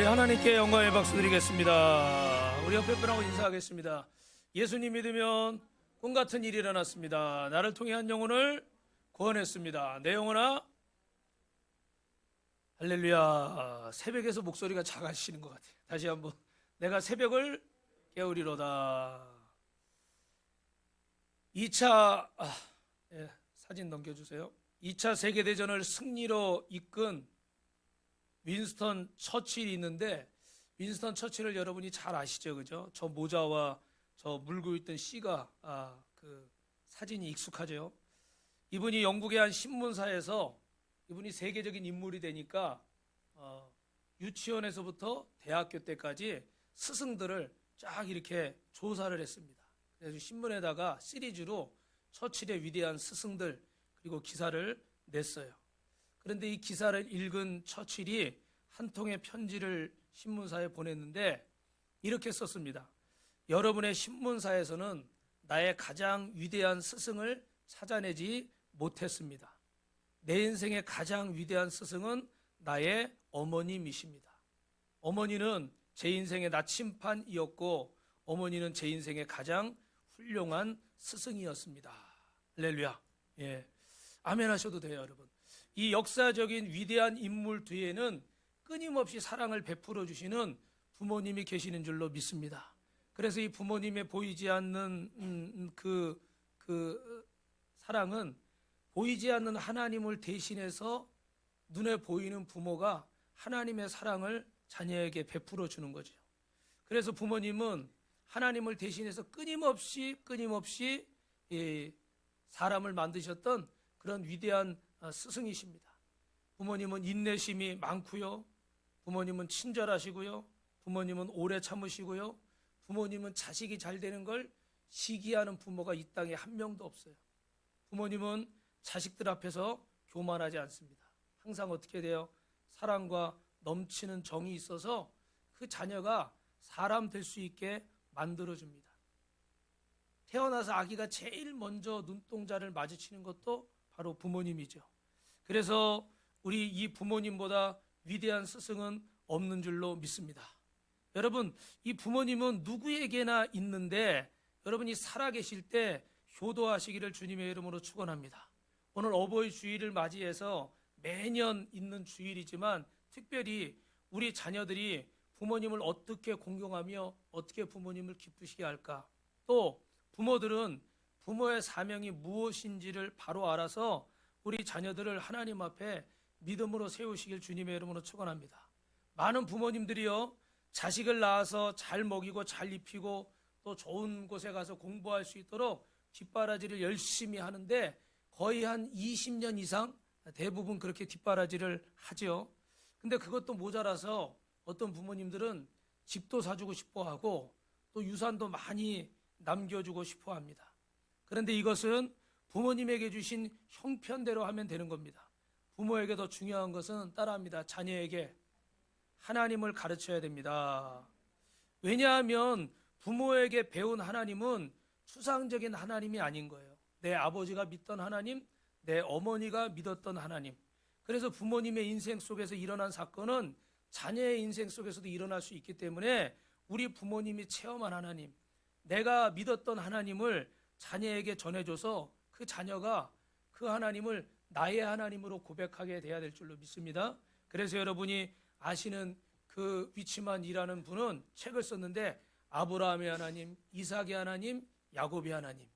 우리 하나님께 영광의 박수 드리겠습니다. 우리 옆에 분하고 인사하겠습니다. 예수님 믿으면 꿈같은 일이 일어났습니다. 나를 통해 한 영혼을 구원했습니다. 내 영혼아, 할렐루야. 새벽에서 목소리가 작아지시는 것 같아요. 다시 한번, 내가 새벽을 깨우리로다. 2차 사진 넘겨주세요. 2차 세계대전을 승리로 이끈 윈스턴 처칠이 있는데, 윈스턴 처칠을 여러분이 잘 아시죠, 그죠? 저 모자와 저 물고 있던 씨가 그 사진이 익숙하죠. 이분이 영국의 한 신문사에서 이분이 세계적인 인물이 되니까 유치원에서부터 대학교 때까지 스승들을 쫙 이렇게 조사를 했습니다. 그래서 신문에다가 시리즈로 처칠의 위대한 스승들 그리고 기사를 냈어요. 그런데 이 기사를 읽은 처칠이 한 통의 편지를 신문사에 보냈는데 이렇게 썼습니다. 여러분의 신문사에서는 나의 가장 위대한 스승을 찾아내지 못했습니다. 내 인생의 가장 위대한 스승은 나의 어머님이십니다. 어머니는 제 인생의 나침판이었고 어머니는 제 인생의 가장 훌륭한 스승이었습니다. 할렐루야. 예. 아멘 하셔도 돼요, 여러분. 이 역사적인 위대한 인물 뒤에는 끊임없이 사랑을 베풀어 주시는 부모님이 계시는 줄로 믿습니다. 그래서 이 부모님의 보이지 않는 그 사랑은 보이지 않는 하나님을 대신해서 눈에 보이는 부모가 하나님의 사랑을 자녀에게 베풀어 주는 거죠. 그래서 부모님은 하나님을 대신해서 끊임없이 사람을 만드셨던 그런 위대한 스승이십니다. 부모님은 인내심이 많고요. 부모님은 친절하시고요. 부모님은 오래 참으시고요. 부모님은 자식이 잘 되는 걸 시기하는 부모가 이 땅에 한 명도 없어요. 부모님은 자식들 앞에서 교만하지 않습니다. 항상 어떻게 돼요? 사랑과 넘치는 정이 있어서 그 자녀가 사람 될 수 있게 만들어줍니다. 태어나서 아기가 제일 먼저 눈동자를 마주치는 것도 바로 부모님이죠. 그래서 우리 이 부모님보다 위대한 스승은 없는 줄로 믿습니다. 여러분, 이 부모님은 누구에게나 있는데 여러분이 살아계실 때 효도하시기를 주님의 이름으로 축원합니다. 오늘 어버이 주일을 맞이해서 매년 있는 주일이지만 특별히 우리 자녀들이 부모님을 어떻게 공경하며 어떻게 부모님을 기쁘시게 할까? 또 부모들은 부모의 사명이 무엇인지를 바로 알아서 우리 자녀들을 하나님 앞에 믿음으로 세우시길 주님의 이름으로 축원합니다. 많은 부모님들이요, 자식을 낳아서 잘 먹이고 잘 입히고 또 좋은 곳에 가서 공부할 수 있도록 뒷바라지를 열심히 하는데 거의 한 20년 이상 대부분 그렇게 뒷바라지를 하죠. 근데 그것도 모자라서 어떤 부모님들은 집도 사주고 싶어 하고 또 유산도 많이 남겨주고 싶어 합니다. 그런데 이것은 부모님에게 주신 형편대로 하면 되는 겁니다. 부모에게 더 중요한 것은 따라합니다. 자녀에게 하나님을 가르쳐야 됩니다. 왜냐하면 부모에게 배운 하나님은 추상적인 하나님이 아닌 거예요. 내 아버지가 믿던 하나님, 내 어머니가 믿었던 하나님. 그래서 부모님의 인생 속에서 일어난 사건은 자녀의 인생 속에서도 일어날 수 있기 때문에 우리 부모님이 체험한 하나님, 내가 믿었던 하나님을 자녀에게 전해줘서 그 자녀가 그 하나님을 나의 하나님으로 고백하게 돼야 될 줄로 믿습니다. 그래서 여러분이 아시는 그 위치만 일하는 분은 책을 썼는데 아브라함의 하나님, 이삭의 하나님, 야곱의 하나님.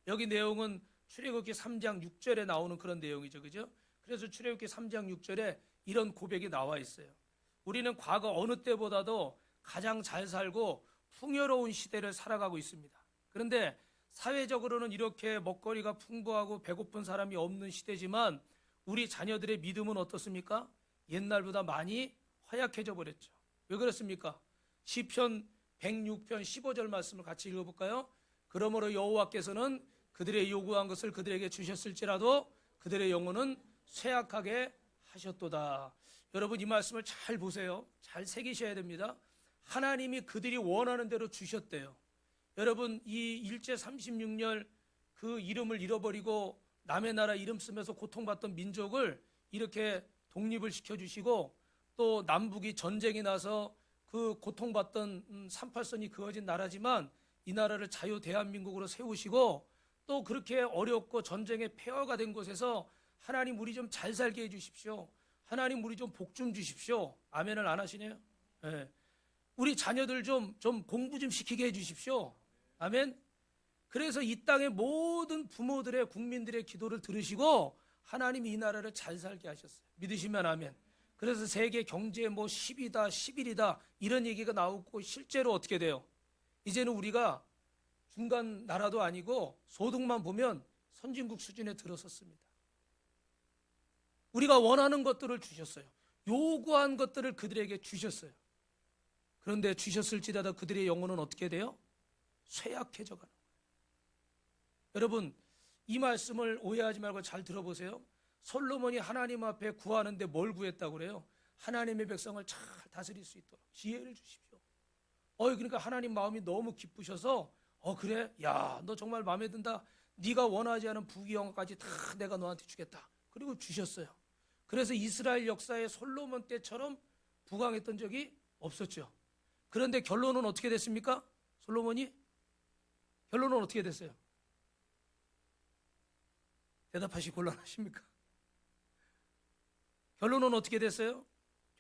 여기 내용은 출애굽기 3장 6절에 나오는 그런 내용이죠. 그죠? 그래서 출애굽기 3장 6절에 이런 고백이 나와 있어요. 우리는 과거 어느 때보다도 가장 잘 살고 풍요로운 시대를 살아가고 있습니다. 그런데 사회적으로는 이렇게 먹거리가 풍부하고 배고픈 사람이 없는 시대지만 우리 자녀들의 믿음은 어떻습니까? 옛날보다 많이 허약해져 버렸죠. 왜 그렇습니까? 시편 106편 15절 말씀을 같이 읽어볼까요? 그러므로 여호와께서는 그들의 요구한 것을 그들에게 주셨을지라도 그들의 영혼은 쇠약하게 하셨도다. 여러분 이 말씀을 잘 보세요. 잘 새기셔야 됩니다. 하나님이 그들이 원하는 대로 주셨대요. 여러분 이 일제 36년 그 이름을 잃어버리고 남의 나라 이름 쓰면서 고통받던 민족을 이렇게 독립을 시켜주시고 또 남북이 전쟁이 나서 그 고통받던 38선이 그어진 나라지만 이 나라를 자유 대한민국으로 세우시고 또 그렇게 어렵고 전쟁의 폐허가 된 곳에서 하나님 우리 좀 잘 살게 해주십시오. 하나님 우리 좀 복 좀 주십시오. 아멘을 안 하시네요. 네. 우리 자녀들 좀 공부 좀 시키게 해주십시오. 아멘. 그래서 이 땅의 모든 부모들의 국민들의 기도를 들으시고 하나님이 이 나라를 잘 살게 하셨어요. 믿으시면 아멘. 그래서 세계 경제 뭐 10이다 11이다 이런 얘기가 나오고 실제로 어떻게 돼요? 이제는 우리가 중간 나라도 아니고 소득만 보면 선진국 수준에 들어섰습니다. 우리가 원하는 것들을 주셨어요. 요구한 것들을 그들에게 주셨어요. 그런데 주셨을지라도 그들의 영혼은 어떻게 돼요? 쇠약해져 가는 거예요. 여러분 이 말씀을 오해하지 말고 잘 들어보세요. 솔로몬이 하나님 앞에 구하는데 뭘 구했다고 그래요? 하나님의 백성을 잘 다스릴 수 있도록 지혜를 주십시오. 그러니까 하나님 마음이 너무 기쁘셔서 그래? 야, 너 정말 마음에 든다. 네가 원하지 않은 부귀영화까지 다 내가 너한테 주겠다. 그리고 주셨어요. 그래서 이스라엘 역사에 솔로몬 때처럼 부강했던 적이 없었죠. 그런데 결론은 어떻게 됐습니까? 솔로몬이? 결론은 어떻게 됐어요? 대답하시 곤란하십니까? 결론은 어떻게 됐어요?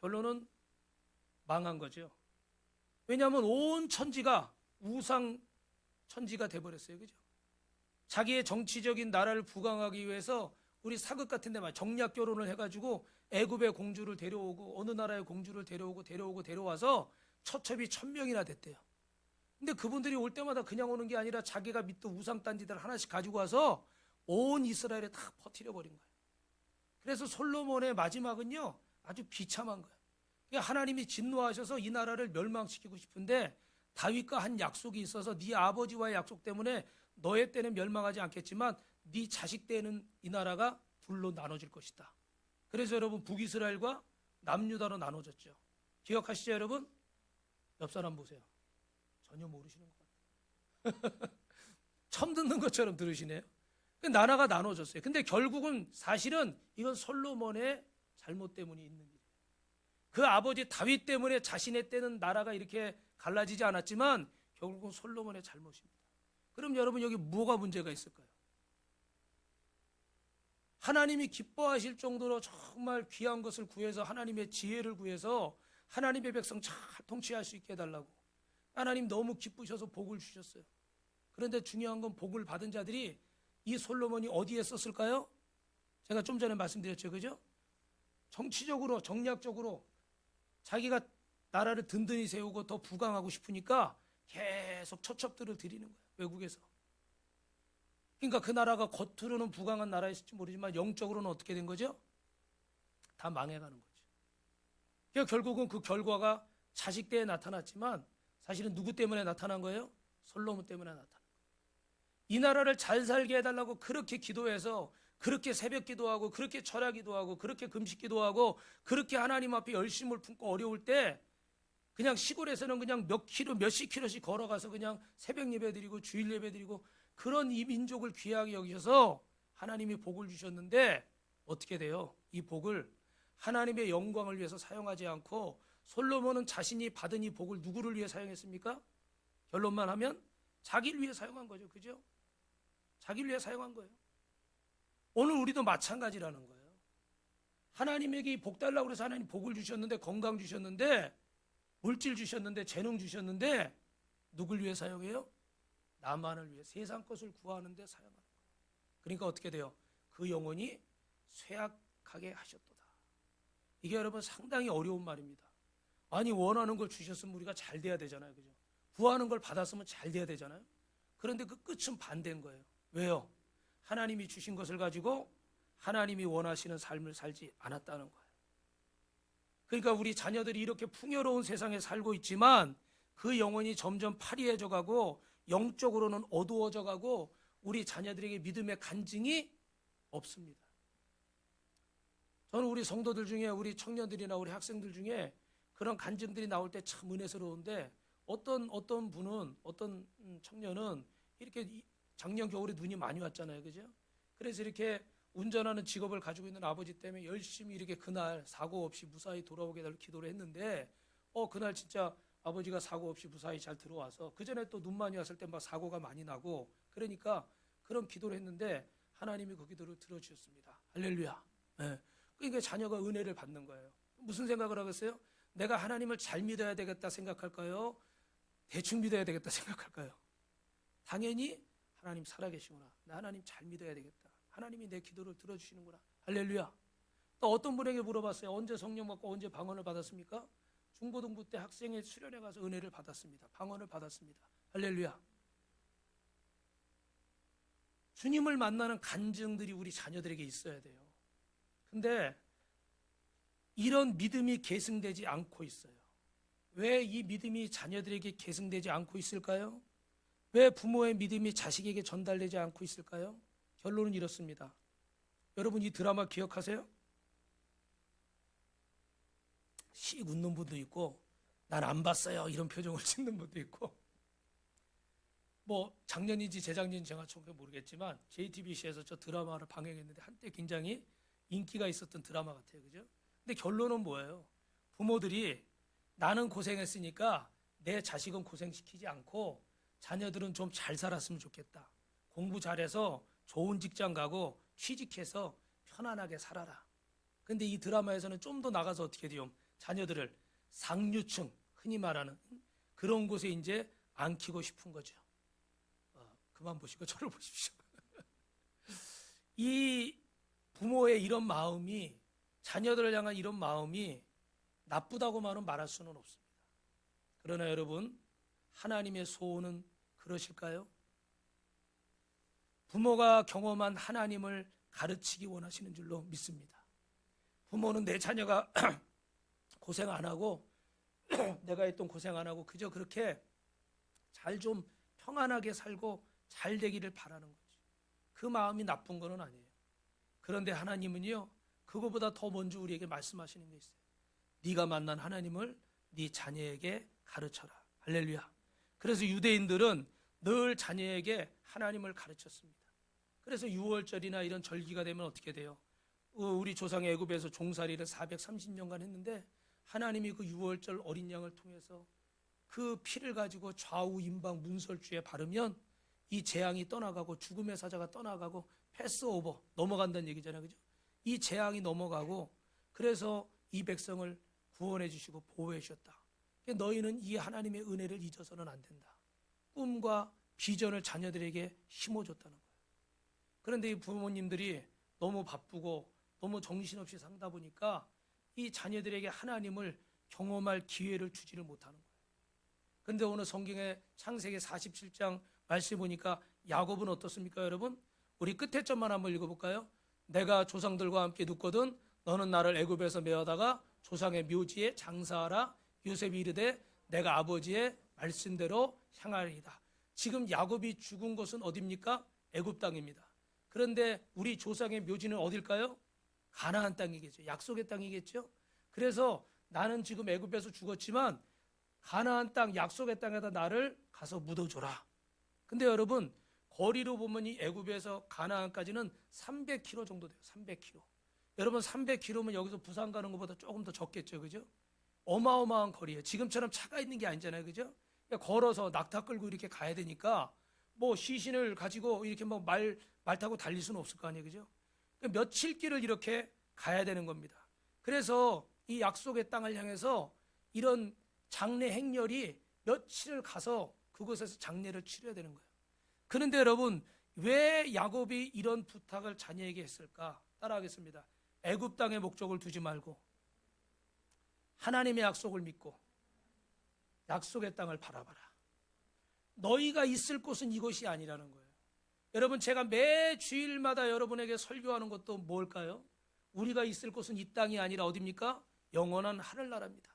결론은 망한 거죠. 왜냐하면 온 천지가 우상 천지가 돼버렸어요. 그죠? 자기의 정치적인 나라를 부강하기 위해서 우리 사극 같은 데만 정략 결혼을 해가지고 애굽의 공주를 데려오고 어느 나라의 공주를 데려와서 처첩이 1000명이나 됐대요. 근데 그분들이 올 때마다 그냥 오는 게 아니라 자기가 믿던 우상 딴지들 하나씩 가지고 와서 온 이스라엘에 다 퍼뜨려 버린 거예요. 그래서 솔로몬의 마지막은요 아주 비참한 거예요. 그러니까 하나님이 진노하셔서 이 나라를 멸망시키고 싶은데 다윗과 한 약속이 있어서 네 아버지와의 약속 때문에 너의 때는 멸망하지 않겠지만 네 자식 때는 이 나라가 둘로 나눠질 것이다. 그래서 여러분 북이스라엘과 남유다로 나눠졌죠. 기억하시죠 여러분? 옆 사람 보세요. 전혀 모르시는 것 같아요. 처음 듣는 것처럼 들으시네요. 나라가 나눠졌어요. 근데 결국은 사실은 이건 솔로몬의 잘못 때문에 있는 일이에요. 그 아버지 다윗 때문에 자신의 때는 나라가 이렇게 갈라지지 않았지만 결국은 솔로몬의 잘못입니다. 그럼 여러분 여기 뭐가 문제가 있을까요? 하나님이 기뻐하실 정도로 정말 귀한 것을 구해서 하나님의 지혜를 구해서 하나님의 백성 잘 통치할 수 있게 해달라고 하나님 너무 기쁘셔서 복을 주셨어요. 그런데 중요한 건 복을 받은 자들이 이 솔로몬이 어디에 썼을까요? 제가 좀 전에 말씀드렸죠. 그죠? 정치적으로 정략적으로 자기가 나라를 든든히 세우고 더 부강하고 싶으니까 계속 처첩들을 드리는 거예요. 외국에서. 그러니까 그 나라가 겉으로는 부강한 나라였을지 모르지만 영적으로는 어떻게 된 거죠? 다 망해가는 거죠. 그러니까 결국은 그 결과가 자식 때에 나타났지만 사실은 누구 때문에 나타난 거예요? 솔로몬 때문에 나타난 거예요. 이 나라를 잘 살게 해달라고 그렇게 기도해서 그렇게 새벽 기도하고 그렇게 철야 기도하고 그렇게 금식 기도하고 그렇게 하나님 앞에 열심을 품고 어려울 때 그냥 시골에서는 그냥 몇십 킬로씩 걸어가서 그냥 새벽 예배 드리고 주일 예배 드리고 그런 이 민족을 귀하게 여기셔서 하나님이 복을 주셨는데 어떻게 돼요? 이 복을 하나님의 영광을 위해서 사용하지 않고 솔로몬은 자신이 받은 이 복을 누구를 위해 사용했습니까? 결론만 하면 자기를 위해 사용한 거죠. 그죠? 자기를 위해 사용한 거예요. 오늘 우리도 마찬가지라는 거예요. 하나님에게 복 달라고 해서 하나님 복을 주셨는데 건강 주셨는데 물질 주셨는데 재능 주셨는데 누굴 위해 사용해요? 나만을 위해 세상 것을 구하는 데 사용하는 거예요. 그러니까 어떻게 돼요? 그 영혼이 쇠약하게 하셨도다. 이게 여러분 상당히 어려운 말입니다. 아니 원하는 걸 주셨으면 우리가 잘 돼야 되잖아요. 그죠? 구하는 걸 받았으면 잘 돼야 되잖아요. 그런데 그 끝은 반대인 거예요. 왜요? 하나님이 주신 것을 가지고 하나님이 원하시는 삶을 살지 않았다는 거예요. 그러니까 우리 자녀들이 이렇게 풍요로운 세상에 살고 있지만 그 영혼이 점점 파리해져 가고 영적으로는 어두워져 가고 우리 자녀들에게 믿음의 간증이 없습니다. 저는 우리 성도들 중에 우리 청년들이나 우리 학생들 중에 그런 간증들이 나올 때 참 은혜스러운데 어떤 분은 어떤 청년은 이렇게 작년 겨울에 눈이 많이 왔잖아요. 그죠? 그래서 이렇게 운전하는 직업을 가지고 있는 아버지 때문에 열심히 이렇게 그날 사고 없이 무사히 돌아오게 달 기도를 했는데 그날 진짜 아버지가 사고 없이 무사히 잘 들어와서 그 전에 또 눈 많이 왔을 때 막 사고가 많이 나고 그러니까 그런 기도를 했는데 하나님이 그 기도를 들어주셨습니다. 할렐루야. 네. 그러니까 자녀가 은혜를 받는 거예요. 무슨 생각을 하겠어요? 내가 하나님을 잘 믿어야 되겠다 생각할까요? 대충 믿어야 되겠다 생각할까요? 당연히 하나님 살아계시구나. 나 하나님 잘 믿어야 되겠다. 하나님이 내 기도를 들어주시는구나. 할렐루야. 또 어떤 분에게 물어봤어요. 언제 성령 받고 언제 방언을 받았습니까? 중고등부 때 학생회 수련회 가서 은혜를 받았습니다. 방언을 받았습니다. 할렐루야. 주님을 만나는 간증들이 우리 자녀들에게 있어야 돼요. 근데 이런 믿음이 계승되지 않고 있어요. 왜 이 믿음이 자녀들에게 계승되지 않고 있을까요? 왜 부모의 믿음이 자식에게 전달되지 않고 있을까요? 결론은 이렇습니다. 여러분 이 드라마 기억하세요? 씩 웃는 분도 있고 난 안 봤어요 이런 표정을 짓는 분도 있고 뭐 작년인지 재작년인지 제가 정확히 모르겠지만 JTBC에서 저 드라마를 방영했는데 한때 굉장히 인기가 있었던 드라마 같아요. 그죠? 근데 결론은 뭐예요? 부모들이 나는 고생했으니까 내 자식은 고생시키지 않고 자녀들은 좀 잘 살았으면 좋겠다. 공부 잘해서 좋은 직장 가고 취직해서 편안하게 살아라. 근데 이 드라마에서는 좀 더 나가서 어떻게 돼요? 자녀들을 상류층, 흔히 말하는 그런 곳에 이제 안기고 싶은 거죠. 그만 보시고 저를 보십시오. 이 부모의 이런 마음이 자녀들을 향한 이런 마음이 나쁘다고만은 말할 수는 없습니다. 그러나 여러분 하나님의 소원은 그러실까요? 부모가 경험한 하나님을 가르치기 원하시는 줄로 믿습니다. 부모는 내 자녀가 고생 안 하고 내가 했던 고생 안 하고 그저 그렇게 잘 좀 평안하게 살고 잘 되기를 바라는 거죠. 그 마음이 나쁜 거는 아니에요. 그런데 하나님은요 그거보다 더 먼저 우리에게 말씀하시는 게 있어요. 네가 만난 하나님을 네 자녀에게 가르쳐라. 할렐루야. 그래서 유대인들은 늘 자녀에게 하나님을 가르쳤습니다. 그래서 유월절이나 이런 절기가 되면 어떻게 돼요? 우리 조상의 애굽에서 종살이를 430년간 했는데 하나님이 그 유월절 어린 양을 통해서 그 피를 가지고 좌우 임방 문설주에 바르면 이 재앙이 떠나가고 죽음의 사자가 떠나가고 패스오버 넘어간다는 얘기잖아요. 그죠? 이 재앙이 넘어가고 그래서 이 백성을 구원해 주시고 보호해 주셨다. 너희는 이 하나님의 은혜를 잊어서는 안 된다. 꿈과 비전을 자녀들에게 심어줬다는 거예요. 그런데 이 부모님들이 너무 바쁘고 너무 정신없이 살다 보니까 이 자녀들에게 하나님을 경험할 기회를 주지를 못하는 거예요. 그런데 오늘 성경의 창세기 47장 말씀 보니까 야곱은 어떻습니까 여러분? 우리 끝에 점만 한번 읽어볼까요? 내가 조상들과 함께 눕거든 너는 나를 애굽에서 메어다가 조상의 묘지에 장사하라. 요셉이 이르되 내가 아버지의 말씀대로 향하리이다. 지금 야곱이 죽은 곳은 어디입니까? 애굽 땅입니다. 그런데 우리 조상의 묘지는 어딜까요? 가나안 땅이겠죠. 약속의 땅이겠죠. 그래서 나는 지금 애굽에서 죽었지만 가나안 땅 약속의 땅에다 나를 가서 묻어줘라. 근데 여러분 거리로 보면 이 애굽에서 가나안까지는 300km 정도 돼요. 300km. 여러분 300km면 여기서 부산 가는 것보다 조금 더 적겠죠. 그죠? 어마어마한 거리예요. 지금처럼 차가 있는 게 아니잖아요. 그죠? 그러니까 걸어서 낙타 끌고 이렇게 가야 되니까 뭐 시신을 가지고 이렇게 뭐 말 타고 달릴 수는 없을 거 아니에요. 그죠? 그러니까 며칠 길을 이렇게 가야 되는 겁니다. 그래서 이 약속의 땅을 향해서 이런 장례 행렬이 며칠을 가서 그곳에서 장례를 치러야 되는 거예요. 그런데 여러분 왜 야곱이 이런 부탁을 자녀에게 했을까? 따라하겠습니다. 애굽 땅의 목적을 두지 말고 하나님의 약속을 믿고 약속의 땅을 바라봐라. 너희가 있을 곳은 이곳이 아니라는 거예요. 여러분 제가 매 주일마다 여러분에게 설교하는 것도 뭘까요? 우리가 있을 곳은 이 땅이 아니라 어디입니까? 영원한 하늘나라입니다.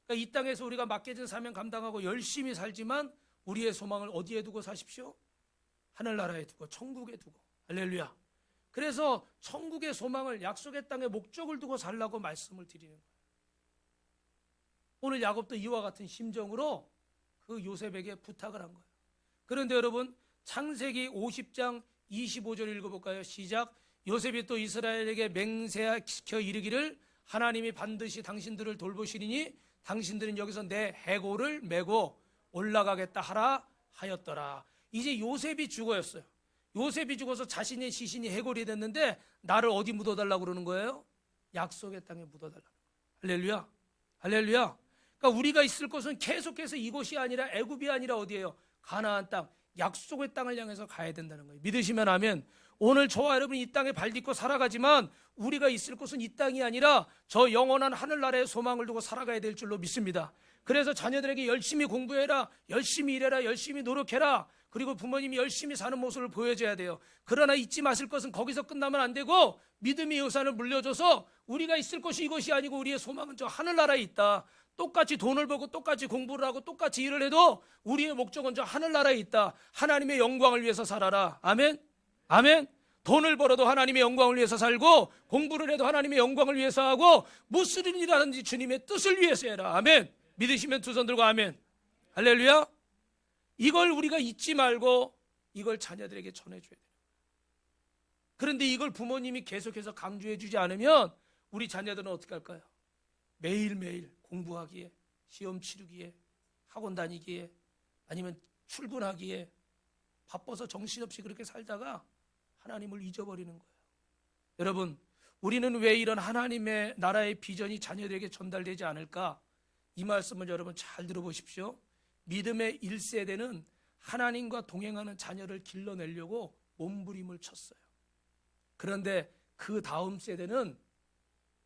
그러니까 이 땅에서 우리가 맡겨진 사명 감당하고 열심히 살지만 우리의 소망을 어디에 두고 사십시오? 하늘나라에 두고 천국에 두고. 할렐루야. 그래서 천국의 소망을 약속의 땅에 목적을 두고 살라고 말씀을 드리는 거예요. 오늘 야곱도 이와 같은 심정으로 그 요셉에게 부탁을 한 거예요. 그런데 여러분 창세기 50장 25절 읽어볼까요? 시작. 요셉이 또 이스라엘에게 맹세시켜 이르기를 하나님이 반드시 당신들을 돌보시리니 당신들은 여기서 내 해골을 메고 올라가겠다 하라 하였더라. 이제 요셉이 죽어였어요. 요셉이 죽어서 자신의 시신이 해골이 됐는데 나를 어디 묻어달라고 그러는 거예요? 약속의 땅에 묻어달라고. 할렐루야, 할렐루야. 그러니까 우리가 있을 곳은 계속해서 이곳이 아니라 애굽이 아니라 어디예요? 가나안 땅, 약속의 땅을 향해서 가야 된다는 거예요. 믿으시면 아멘. 오늘 저와 여러분이 이 땅에 발 딛고 살아가지만 우리가 있을 곳은 이 땅이 아니라 저 영원한 하늘나라의 소망을 두고 살아가야 될 줄로 믿습니다. 그래서 자녀들에게 열심히 공부해라, 열심히 일해라, 열심히 노력해라, 그리고 부모님이 열심히 사는 모습을 보여줘야 돼요. 그러나 잊지 마실 것은 거기서 끝나면 안 되고 믿음의 유산을 물려줘서 우리가 있을 곳이 이것이 아니고 우리의 소망은 저 하늘나라에 있다. 똑같이 돈을 벌고 똑같이 공부를 하고 똑같이 일을 해도 우리의 목적은 저 하늘나라에 있다. 하나님의 영광을 위해서 살아라. 아멘, 아멘. 돈을 벌어도 하나님의 영광을 위해서 살고 공부를 해도 하나님의 영광을 위해서 하고 무슨 일이라든지 주님의 뜻을 위해서 해라. 아멘. 믿으시면 두 손 들고 아멘. 할렐루야. 이걸 우리가 잊지 말고 이걸 자녀들에게 전해줘야 돼요. 그런데 이걸 부모님이 계속해서 강조해 주지 않으면 우리 자녀들은 어떻게 할까요? 매일매일 공부하기에, 시험 치르기에, 학원 다니기에, 아니면 출근하기에 바빠서 정신없이 그렇게 살다가 하나님을 잊어버리는 거예요. 여러분, 우리는 왜 이런 하나님의 나라의 비전이 자녀들에게 전달되지 않을까? 이 말씀을 여러분 잘 들어보십시오. 믿음의 1세대는 하나님과 동행하는 자녀를 길러내려고 몸부림을 쳤어요. 그런데 그 다음 세대는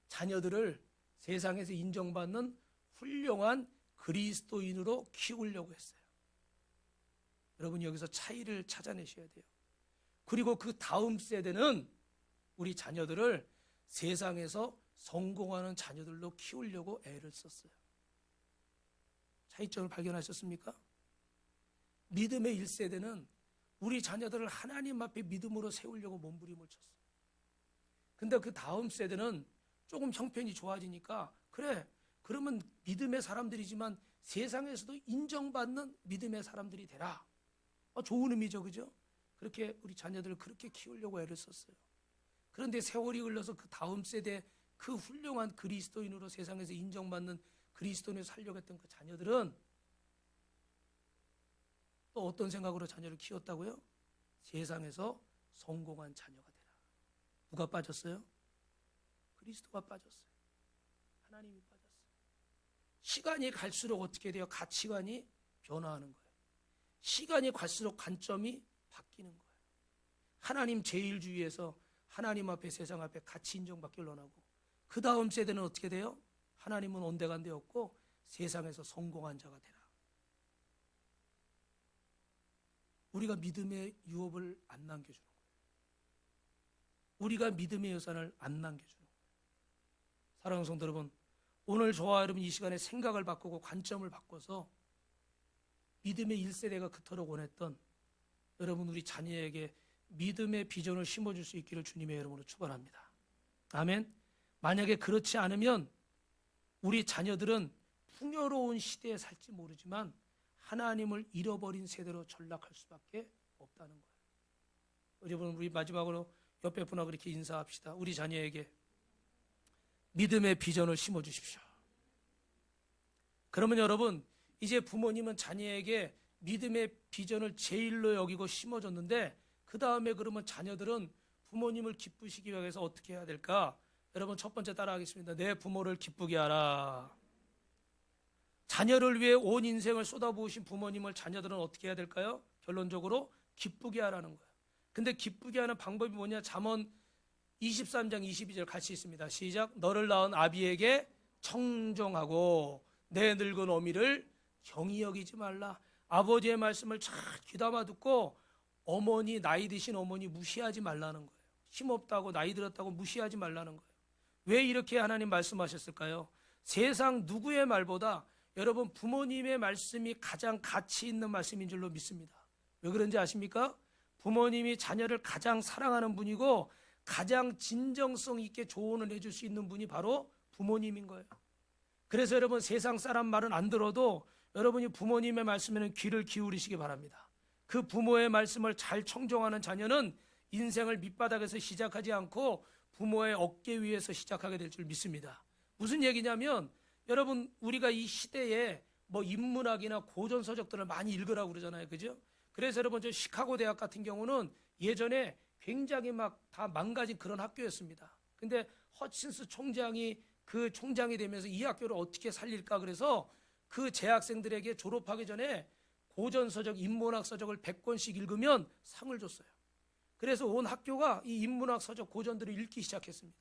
자녀들을 세상에서 인정받는 훌륭한 그리스도인으로 키우려고 했어요. 여러분 여기서 차이를 찾아내셔야 돼요. 그리고 그 다음 세대는 우리 자녀들을 세상에서 성공하는 자녀들로 키우려고 애를 썼어요. 차이점을 발견하셨습니까? 믿음의 1세대는 우리 자녀들을 하나님 앞에 믿음으로 세우려고 몸부림을 쳤어요. 근데 그 다음 세대는 조금 형편이 좋아지니까 그래, 그러면 믿음의 사람들이지만 세상에서도 인정받는 믿음의 사람들이 되라. 좋은 의미죠, 그죠? 그렇게 우리 자녀들을 그렇게 키우려고 애를 썼어요. 그런데 세월이 흘러서 그 다음 세대 그 훌륭한 그리스도인으로 세상에서 인정받는 그리스도인으로 살려고 했던 그 자녀들은 또 어떤 생각으로 자녀를 키웠다고요? 세상에서 성공한 자녀가 되라. 누가 빠졌어요? 그리스도가 빠졌어요. 하나님이 빠졌어요. 시간이 갈수록 어떻게 돼요? 가치관이 변화하는 거예요. 시간이 갈수록 관점이 바뀌는 거예요. 하나님 제일주의에서 하나님 앞에 세상 앞에 가치 인정받기를 원하고 그 다음 세대는 어떻게 돼요? 하나님은 온데간데 없고 세상에서 성공한 자가 되라. 우리가 믿음의 유업을 안 남겨주는 거예요. 우리가 믿음의 유산을 안 남겨주는 거예요. 사랑하는 성도 여러분, 오늘 저와 여러분 이 시간에 생각을 바꾸고 관점을 바꿔서 믿음의 1세대가 그토록 원했던 여러분 우리 자녀에게 믿음의 비전을 심어줄 수 있기를 주님의 이름으로 축원합니다. 아멘. 만약에 그렇지 않으면 우리 자녀들은 풍요로운 시대에 살지 모르지만 하나님을 잃어버린 세대로 전락할 수밖에 없다는 거예요. 여러분 우리 마지막으로 옆에 분하고 이렇게 인사합시다. 우리 자녀에게 믿음의 비전을 심어주십시오. 그러면 여러분 이제 부모님은 자녀에게 믿음의 비전을 제일로 여기고 심어줬는데 그 다음에 그러면 자녀들은 부모님을 기쁘시기 위해서 어떻게 해야 될까? 여러분 첫 번째 따라하겠습니다. 내 부모를 기쁘게 하라. 자녀를 위해 온 인생을 쏟아부으신 부모님을 자녀들은 어떻게 해야 될까요? 결론적으로 기쁘게 하라는 거예요. 근데 기쁘게 하는 방법이 뭐냐? 잠언 23장 22절 같이 있습니다. 시작. 너를 낳은 아비에게 청정하고 내 늙은 어미를 경히 여기지 말라. 아버지의 말씀을 잘 귀담아 듣고 어머니, 나이 드신 어머니 무시하지 말라는 거예요. 힘없다고 나이 들었다고 무시하지 말라는 거예요. 왜 이렇게 하나님 말씀하셨을까요? 세상 누구의 말보다 여러분 부모님의 말씀이 가장 가치 있는 말씀인 줄로 믿습니다. 왜 그런지 아십니까? 부모님이 자녀를 가장 사랑하는 분이고 가장 진정성 있게 조언을 해줄 수 있는 분이 바로 부모님인 거예요. 그래서 여러분 세상 사람 말은 안 들어도 여러분이 부모님의 말씀에는 귀를 기울이시기 바랍니다. 그 부모의 말씀을 잘 청정하는 자녀는 인생을 밑바닥에서 시작하지 않고 부모의 어깨 위에서 시작하게 될 줄 믿습니다. 무슨 얘기냐면 여러분 우리가 이 시대에 뭐 인문학이나 고전 서적들을 많이 읽으라고 그러잖아요. 그죠? 그래서 여러분 저 시카고 대학 같은 경우는 예전에 굉장히 막 다 망가진 그런 학교였습니다. 근데 허친스 총장이 그 총장이 되면서 이 학교를 어떻게 살릴까 그래서 그 재학생들에게 졸업하기 전에 고전 서적, 인문학 서적을 100권씩 읽으면 상을 줬어요. 그래서 온 학교가 이 인문학 서적 고전들을 읽기 시작했습니다.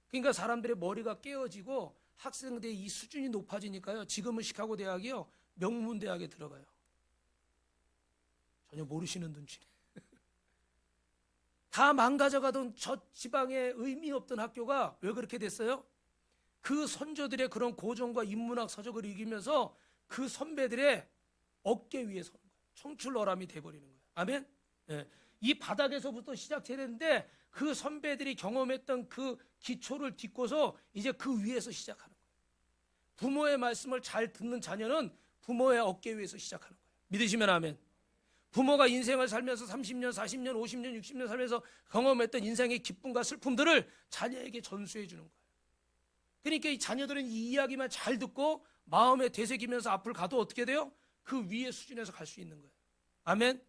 그러니까 사람들의 머리가 깨어지고 학생들의 이 수준이 높아지니까요. 지금은 시카고 대학이요. 명문 대학에 들어가요. 전혀 모르시는 눈치네. 다 망가져가던 저 지방에 의미 없던 학교가 왜 그렇게 됐어요? 그 선조들의 그런 고전과 인문학 서적을 읽으면서 그 선배들의 어깨 위에 서는 거예요. 청출어람이 돼버리는 거예요. 아멘? 네. 이 바닥에서부터 시작되는데 그 선배들이 경험했던 그 기초를 딛고서 이제 그 위에서 시작하는 거예요. 부모의 말씀을 잘 듣는 자녀는 부모의 어깨 위에서 시작하는 거예요. 믿으시면 아멘. 부모가 인생을 살면서 30년, 40년, 50년, 60년 살면서 경험했던 인생의 기쁨과 슬픔들을 자녀에게 전수해 주는 거예요. 그러니까 이 자녀들은 이 이야기만 잘 듣고 마음에 되새기면서 앞을 가도 어떻게 돼요? 그 위의 수준에서 갈 수 있는 거예요. 아멘.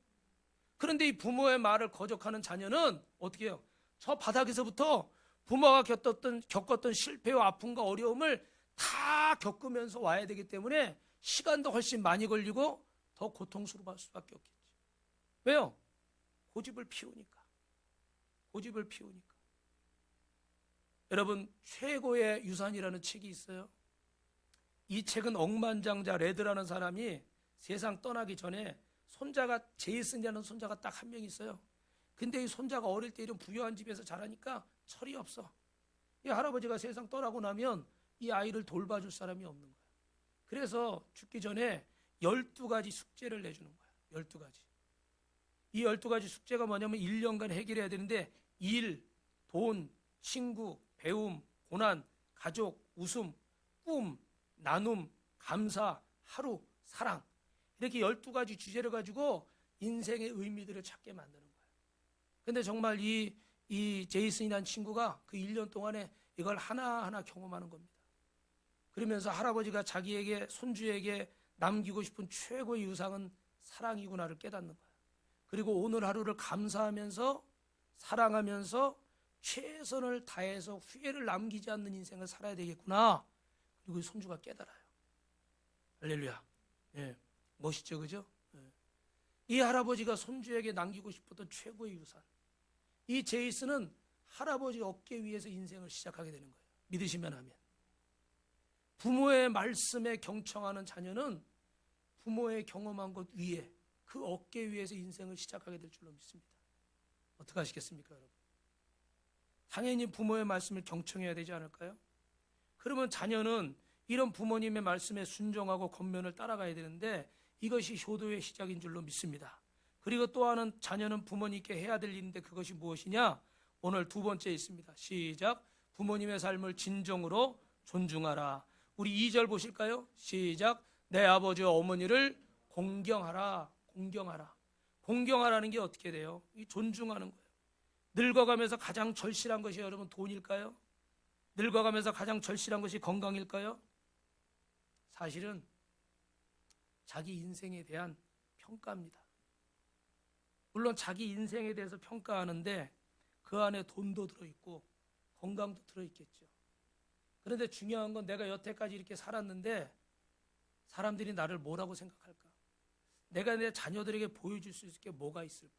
그런데 이 부모의 말을 거적하는 자녀는 어떻게 해요? 저 바닥에서부터 부모가 겪었던 실패와 아픔과 어려움을 다 겪으면서 와야 되기 때문에 시간도 훨씬 많이 걸리고 더 고통스러울 수밖에 없겠죠. 왜요? 고집을 피우니까. 고집을 피우니까. 여러분 최고의 유산이라는 책이 있어요. 이 책은 억만장자 레드라는 사람이 세상 떠나기 전에 손자가 제이슨이라는 손자가 딱 한 명 있어요. 근데 이 손자가 어릴 때 이런 부유한 집에서 자라니까 철이 없어. 이 할아버지가 세상 떠나고 나면 이 아이를 돌봐줄 사람이 없는 거야. 그래서 죽기 전에 12가지 숙제를 내주는 거야. 12가지. 이 12가지 숙제가 뭐냐면 1년간 해결해야 되는데 일, 돈, 친구, 배움, 고난, 가족, 웃음, 꿈, 나눔, 감사, 하루, 사랑 이렇게 12가지 주제를 가지고 인생의 의미들을 찾게 만드는 거예요. 근데 정말 이 제이슨이라는 친구가 그 1년 동안에 이걸 하나하나 경험하는 겁니다. 그러면서 할아버지가 자기에게 손주에게 남기고 싶은 최고의 유산은 사랑이구나를 깨닫는 거예요. 그리고 오늘 하루를 감사하면서 사랑하면서 최선을 다해서 후회를 남기지 않는 인생을 살아야 되겠구나. 그리고 이 손주가 깨달아요. 할렐루야. 예, 멋있죠, 그죠? 예. 이 할아버지가 손주에게 남기고 싶었던 최고의 유산. 이 제이슨은 할아버지 어깨 위에서 인생을 시작하게 되는 거예요. 믿으시면 하면. 부모의 말씀에 경청하는 자녀는 부모의 경험한 것 위에 그 어깨 위에서 인생을 시작하게 될 줄로 믿습니다. 어떻게 하시겠습니까, 여러분? 당연히 부모의 말씀을 경청해야 되지 않을까요? 그러면 자녀는 이런 부모님의 말씀에 순종하고 겉면을 따라가야 되는데 이것이 효도의 시작인 줄로 믿습니다. 그리고 또 하나는 자녀는 부모님께 해야 될 일인데 그것이 무엇이냐? 오늘 두 번째 있습니다. 시작. 부모님의 삶을 진정으로 존중하라. 우리 2절 보실까요? 시작. 내 아버지와 어머니를 공경하라. 공경하라. 공경하라는 게 어떻게 돼요? 이 존중하는 거예요. 늙어가면서 가장 절실한 것이 여러분 돈일까요? 늙어가면서 가장 절실한 것이 건강일까요? 사실은 자기 인생에 대한 평가입니다. 물론 자기 인생에 대해서 평가하는데 그 안에 돈도 들어있고 건강도 들어있겠죠. 그런데 중요한 건 내가 여태까지 이렇게 살았는데 사람들이 나를 뭐라고 생각할까? 내가 내 자녀들에게 보여줄 수 있을 게 뭐가 있을까?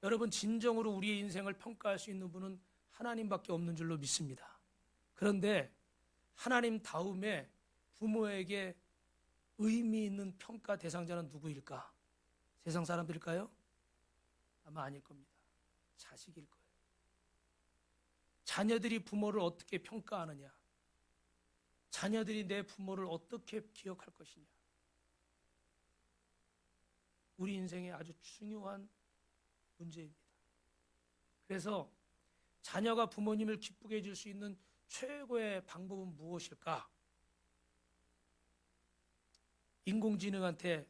여러분 진정으로 우리의 인생을 평가할 수 있는 분은 하나님밖에 없는 줄로 믿습니다. 그런데 하나님 다음에 부모에게 의미 있는 평가 대상자는 누구일까? 세상 사람들일까요? 아마 아닐 겁니다. 자식일 거예요. 자녀들이 부모를 어떻게 평가하느냐? 자녀들이 내 부모를 어떻게 기억할 것이냐? 우리 인생의 아주 중요한 문제입니다. 그래서 자녀가 부모님을 기쁘게 해줄 수 있는 최고의 방법은 무엇일까? 인공지능한테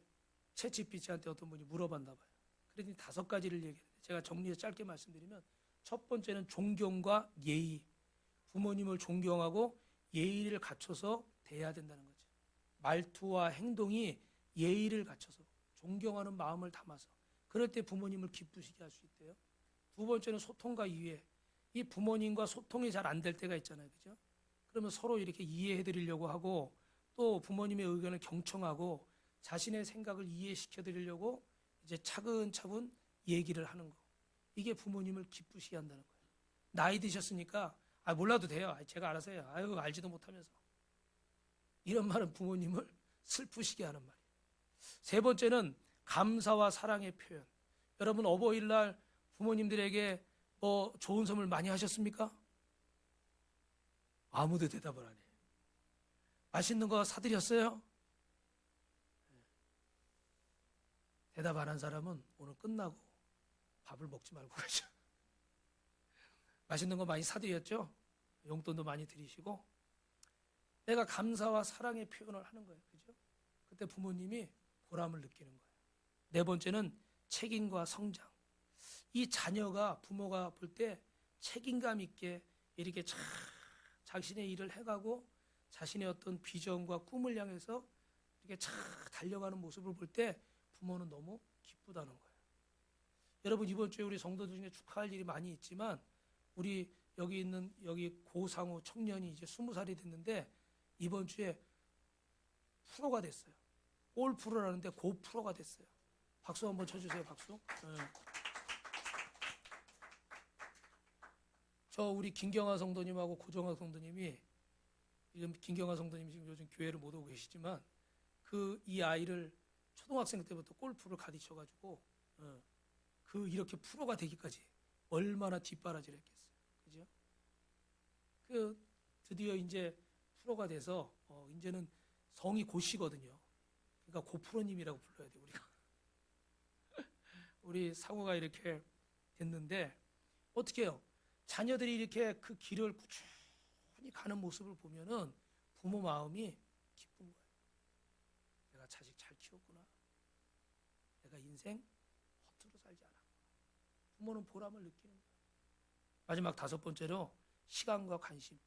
챗GPT한테 어떤 분이 물어봤나 봐요. 그랬더니 5가지를 얘기해요. 제가 정리해서 짧게 말씀드리면 첫 번째는 존경과 예의. 부모님을 존경하고 예의를 갖춰서 대해야 된다는 거죠. 말투와 행동이 예의를 갖춰서 존경하는 마음을 담아서 그럴 때 부모님을 기쁘시게 할 수 있대요. 두 번째는 소통과 이해. 이 부모님과 소통이 잘 안 될 때가 있잖아요. 그죠? 그러면 서로 이렇게 이해해 드리려고 하고 또 부모님의 의견을 경청하고 자신의 생각을 이해시켜 드리려고 이제 차근차근 얘기를 하는 거. 이게 부모님을 기쁘시게 한다는 거예요. 나이 드셨으니까 몰라도 돼요. 제가 알아서 해요. 아유, 알지도 못하면서. 이런 말은 부모님을 슬프시게 하는 말이에요. 세 번째는 감사와 사랑의 표현. 여러분 어버이날 부모님들에게 뭐 좋은 선물 많이 하셨습니까? 아무도 대답을 안 해요. 맛있는 거 사드렸어요? 대답 안 한 사람은 오늘 끝나고 밥을 먹지 말고 가죠. 맛있는 거 많이 사드렸죠? 용돈도 많이 드리시고 내가 감사와 사랑의 표현을 하는 거예요. 그죠? 그때 부모님이 보람을 느끼는 거예요. 네 번째는 책임과 성장. 이 자녀가 부모가 볼 때 책임감 있게 이렇게 자신의 일을 해가고 자신의 어떤 비전과 꿈을 향해서 이렇게 달려가는 모습을 볼 때 부모는 너무 기쁘다는 거예요. 여러분 이번 주에 우리 성도들 중에 축하할 일이 많이 있지만 우리 여기 있는 고상우 청년이 이제 20살이 됐는데 이번 주에 프로가 됐어요. 올 프로라는데 고 프로가 됐어요. 박수 한번 쳐주세요. 박수. 네. 저 우리 김경아 성도님하고 고정학 성도님이 지금 김경아 성도님이 지금 요즘 교회를 못 오고 계시지만 이 아이를 초등학생 때부터 골프를 가르쳐가지고 이렇게 프로가 되기까지 얼마나 뒷바라지를 했겠어요. 그죠? 드디어 이제 프로가 돼서 이제는 성이 고씨거든요. 그러니까 고프로님이라고 불러야 돼 우리가. 우리 상우가 이렇게 됐는데 어떻게 해요? 자녀들이 이렇게 그 길을 꾸준히 가는 모습을 보면은 부모 마음이 기쁜 거예요. 내가 자식 잘 키웠구나. 내가 인생 허투루 살지 않았구나. 부모는 보람을 느끼는 거예요. 마지막 다섯 번째로 시간과 관심.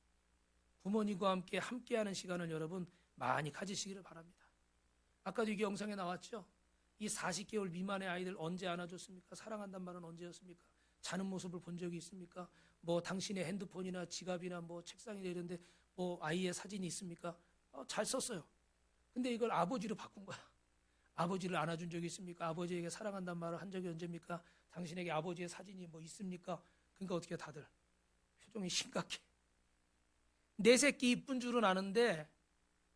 부모님과 함께하는 시간을 여러분 많이 가지시기를 바랍니다. 아까도 이게 영상에 나왔죠? 이 40개월 미만의 아이들 언제 안아줬습니까? 사랑한단 말은 언제였습니까? 자는 모습을 본 적이 있습니까? 뭐 당신의 핸드폰이나 지갑이나 뭐 책상이나 이런데 뭐 아이의 사진이 있습니까? 잘 썼어요. 근데 이걸 아버지로 바꾼 거야. 아버지를 안아준 적이 있습니까? 아버지에게 사랑한단 말을 한 적이 언제입니까? 당신에게 아버지의 사진이 뭐 있습니까? 그러니까 어떻게 다들 표정이 심각해. 내 새끼 이쁜 줄은 아는데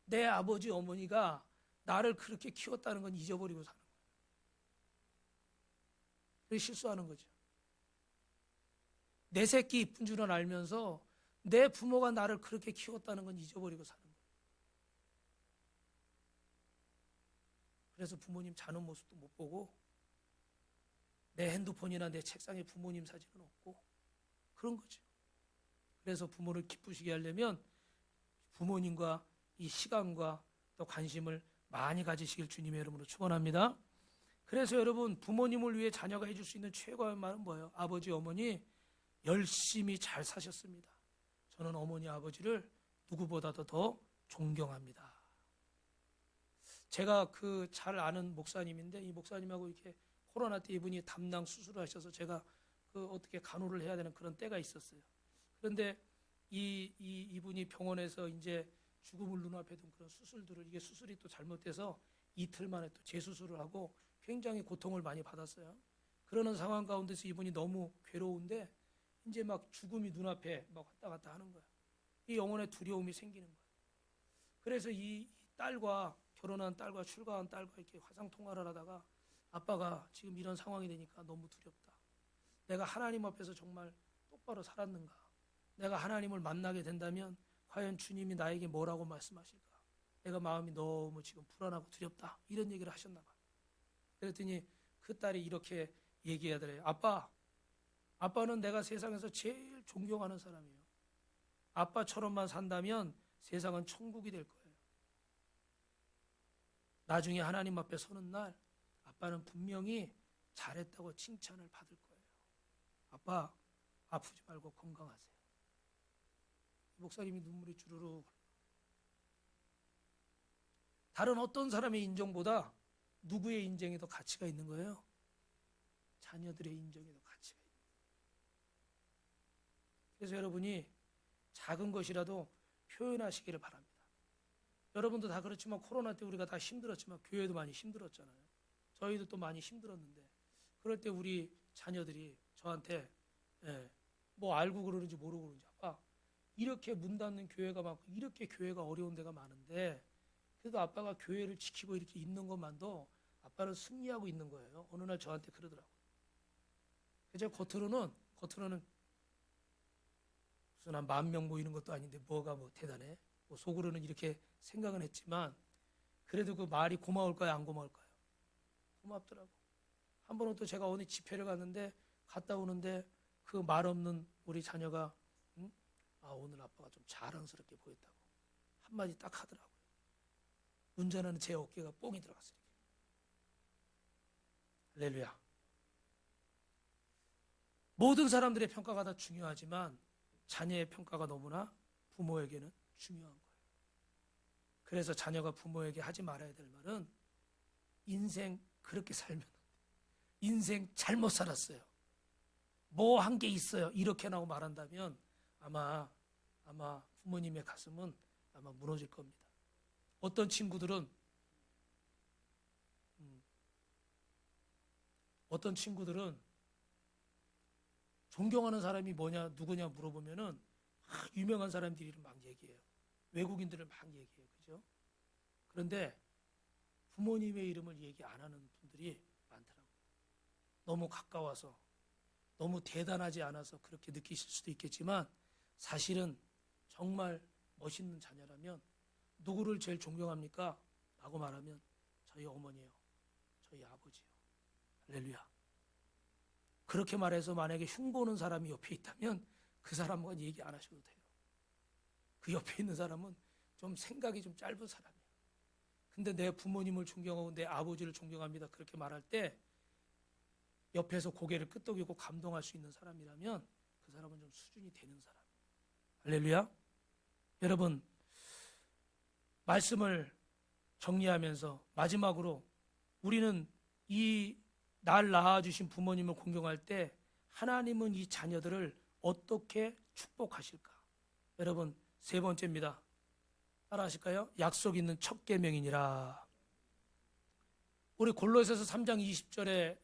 내 아버지 어머니가 나를 그렇게 키웠다는 건 잊어버리고 사는 거예요. 그래서 실수하는 거죠. 내 새끼 이쁜 줄은 알면서 내 부모가 나를 그렇게 키웠다는 건 잊어버리고 사는 거예요. 그래서 부모님 자는 모습도 못 보고 내 핸드폰이나 내 책상에 부모님 사진은 없고 그런 거죠. 그래서 부모를 기쁘시게 하려면 부모님과 이 시간과 또 관심을 많이 가지시길 주님의 이름으로 축원합니다. 그래서 여러분 부모님을 위해 자녀가 해줄 수 있는 최고의 말은 뭐예요? 아버지 어머니 열심히 잘 사셨습니다. 저는 어머니 아버지를 누구보다도 더 존경합니다. 제가 잘 아는 목사님인데 이 목사님하고 이렇게 코로나 때 이분이 담낭 수술을 하셔서 제가 어떻게 간호를 해야 되는 그런 때가 있었어요. 그런데 이분이 병원에서 이제 죽음을 눈앞에 둔 그런 수술들을 이게 수술이 또 잘못돼서 이틀 만에 또 재수술을 하고 굉장히 고통을 많이 받았어요. 그러는 상황 가운데서 이분이 너무 괴로운데 이제 막 죽음이 눈앞에 막 왔다 갔다 하는 거야. 이 영혼의 두려움이 생기는 거야. 그래서 이 딸과 결혼한 딸과 출가한 딸과 이렇게 화상 통화를 하다가 아빠가 지금 이런 상황이 되니까 너무 두렵다. 내가 하나님 앞에서 정말 똑바로 살았는가? 내가 하나님을 만나게 된다면 과연 주님이 나에게 뭐라고 말씀하실까? 내가 마음이 너무 지금 불안하고 두렵다. 이런 얘기를 하셨나 봐. 그랬더니 그 딸이 이렇게 얘기하더래요. 아빠는 내가 세상에서 제일 존경하는 사람이에요. 아빠처럼만 산다면 세상은 천국이 될 거예요. 나중에 하나님 앞에 서는 날 아빠는 분명히 잘했다고 칭찬을 받을 거예요. 아빠 아프지 말고 건강하세요. 목사님이 눈물이 주르륵. 다른 어떤 사람의 인정보다 누구의 인정이 더 가치가 있는 거예요? 자녀들의 인정이 더 가치가 있는 거예요. 그래서 여러분이 작은 것이라도 표현하시기를 바랍니다. 여러분도 다 그렇지만 코로나 때 우리가 다 힘들었지만 교회도 많이 힘들었잖아요. 저희도 또 많이 힘들었는데 그럴 때 우리 자녀들이 저한테 뭐 알고 그러는지 모르고 그러는지 아빠 이렇게 문 닫는 교회가 많고 이렇게 교회가 어려운 데가 많은데 그래도 아빠가 교회를 지키고 이렇게 있는 것만도 아빠는 승리하고 있는 거예요. 어느 날 저한테 그러더라고요. 그래서 겉으로는 무슨 한 10,000명 모이는 것도 아닌데 뭐가 뭐 대단해? 뭐 속으로는 이렇게 생각은 했지만 그래도 그 말이 고마울까요? 안 고마울까요? 고맙더라고. 한 번은 또 제가 어느 집회를 갔는데 갔다 오는데 그 말 없는 우리 자녀가 아 오늘 아빠가 좀 자랑스럽게 보였다고 한마디 딱 하더라고요. 운전하는 제 어깨가 뽕이 들어갔어요. 할렐루야. 모든 사람들의 평가가 다 중요하지만 자녀의 평가가 너무나 부모에게는 중요한 거예요. 그래서 자녀가 부모에게 하지 말아야 될 말은 인생 그렇게 살면 인생 잘못 살았어요. 뭐 한 게 있어요. 이렇게 나고 말한다면 아마 부모님의 가슴은 아마 무너질 겁니다. 어떤 친구들은 존경하는 사람이 뭐냐 누구냐 물어보면은 유명한 사람들이 막 얘기해요. 외국인들을 막 얘기해요. 그죠? 그런데 부모님의 이름을 얘기 안 하는 분들이 많더라고요. 너무 가까워서 너무 대단하지 않아서 그렇게 느끼실 수도 있겠지만 사실은 정말 멋있는 자녀라면 누구를 제일 존경합니까? 라고 말하면 저희 어머니요. 저희 아버지요. 할렐루야. 그렇게 말해서 만약에 흉보는 사람이 옆에 있다면 그 사람과 얘기 안 하셔도 돼요. 그 옆에 있는 사람은 좀 생각이 좀 짧은 사람이에요. 근데 내 부모님을 존경하고 내 아버지를 존경합니다. 그렇게 말할 때 옆에서 고개를 끄덕이고 감동할 수 있는 사람이라면 그 사람은 좀 수준이 되는 사람. 할렐루야. 여러분 말씀을 정리하면서 마지막으로 우리는 이 날 낳아주신 부모님을 공경할 때 하나님은 이 자녀들을 어떻게 축복하실까? 여러분 세 번째입니다. 따라 하실까요? 약속 있는 첫 계명이니라. 우리 골로새서 3장 20절에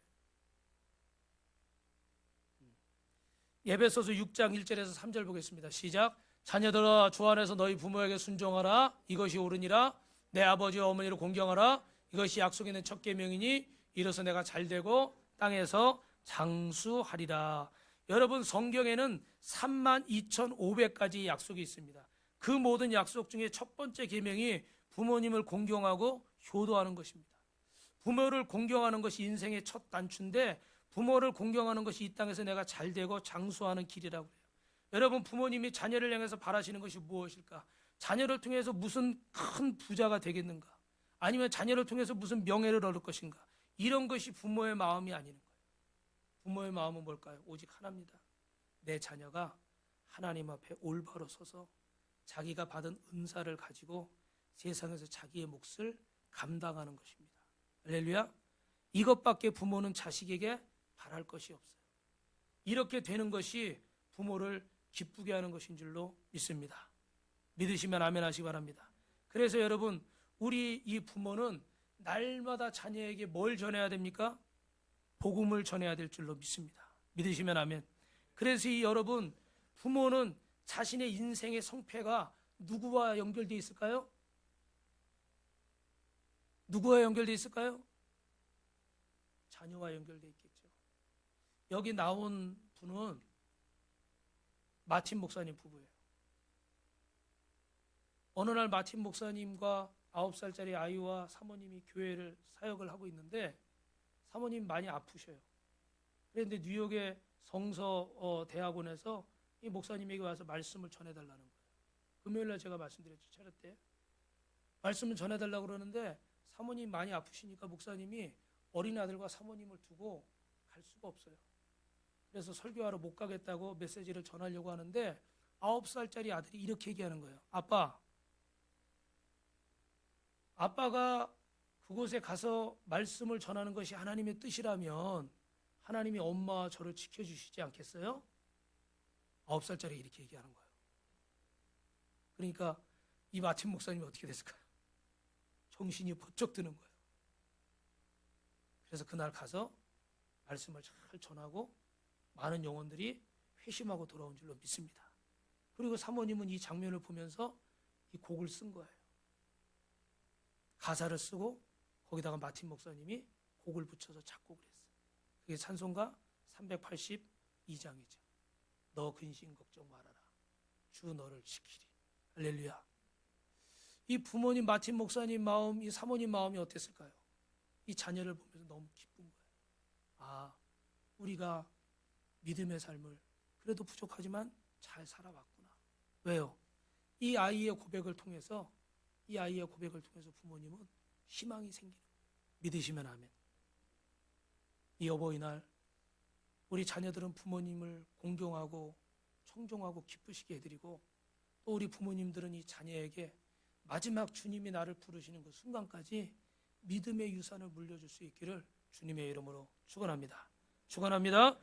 에베소서 6장 1절에서 3절 보겠습니다. 시작. 자녀들아 주 안에서 너희 부모에게 순종하라. 이것이 옳으니라. 내 아버지와 어머니를 공경하라. 이것이 약속 있는 첫 계명이니 이로써 내가 잘되고 땅에서 장수하리라. 여러분 성경에는 32,500가지 약속이 있습니다. 그 모든 약속 중에 첫 번째 계명이 부모님을 공경하고 효도하는 것입니다. 부모를 공경하는 것이 인생의 첫 단추인데 부모를 공경하는 것이 이 땅에서 내가 잘되고 장수하는 길이라고 해요. 여러분 부모님이 자녀를 향해서 바라시는 것이 무엇일까? 자녀를 통해서 무슨 큰 부자가 되겠는가? 아니면 자녀를 통해서 무슨 명예를 얻을 것인가? 이런 것이 부모의 마음이 아니는 거예요. 부모의 마음은 뭘까요? 오직 하나입니다. 내 자녀가 하나님 앞에 올바로 서서 자기가 받은 은사를 가지고 세상에서 자기의 몫을 감당하는 것입니다. 할렐루야. 이것밖에 부모는 자식에게 바랄 것이 없어요. 이렇게 되는 것이 부모를 기쁘게 하는 것인 줄로 믿습니다. 믿으시면 아멘 하시기 바랍니다. 그래서 여러분 우리 이 부모는 날마다 자녀에게 뭘 전해야 됩니까? 복음을 전해야 될 줄로 믿습니다. 믿으시면 아멘. 그래서 이 여러분 부모는 자신의 인생의 성패가 누구와 연결되어 있을까요? 누구와 연결되어 있을까요? 자녀와 연결되어 있겠죠. 여기 나온 분은 마틴 목사님 부부예요. 어느 날 마틴 목사님과 9살짜리 아이와 사모님이 교회를 사역을 하고 있는데 사모님 많이 아프셔요. 그런데 뉴욕의 성서 대학원에서 이 목사님에게 와서 말씀을 전해달라는 거예요. 금요일날 제가 말씀드렸죠. 차례 때 말씀을 전해달라고 그러는데 사모님 많이 아프시니까 목사님이 어린 아들과 사모님을 두고 갈 수가 없어요. 그래서 설교하러 못 가겠다고 메시지를 전하려고 하는데 9살짜리 아들이 이렇게 얘기하는 거예요. 아빠가 그곳에 가서 말씀을 전하는 것이 하나님의 뜻이라면 하나님이 엄마와 저를 지켜주시지 않겠어요? 9살짜리 이렇게 얘기하는 거예요. 그러니까 이 마틴 목사님이 어떻게 됐을까요? 정신이 번쩍 드는 거예요. 그래서 그날 가서 말씀을 잘 전하고 많은 영혼들이 회심하고 돌아온 줄로 믿습니다. 그리고 사모님은 이 장면을 보면서 이 곡을 쓴 거예요. 가사를 쓰고 거기다가 마틴 목사님이 곡을 붙여서 작곡을 했어요. 그게 찬송가 382장이죠. 너 근심 걱정 말아라. 주 너를 지키리. 할렐루야. 이 부모님 마틴 목사님 마음, 이 사모님 마음이 어땠을까요? 이 자녀를 보면서 너무 기쁜 거예요. 아, 우리가 믿음의 삶을 그래도 부족하지만 잘 살아왔구나. 왜요? 이 아이의 고백을 통해서 부모님은 희망이 생기는 거예요. 믿으시면 아멘. 이 어버이날 우리 자녀들은 부모님을 공경하고 청종하고 기쁘시게 해드리고 또 우리 부모님들은 이 자녀에게 마지막 주님이 나를 부르시는 그 순간까지 믿음의 유산을 물려줄 수 있기를 주님의 이름으로 축원합니다. 축원합니다.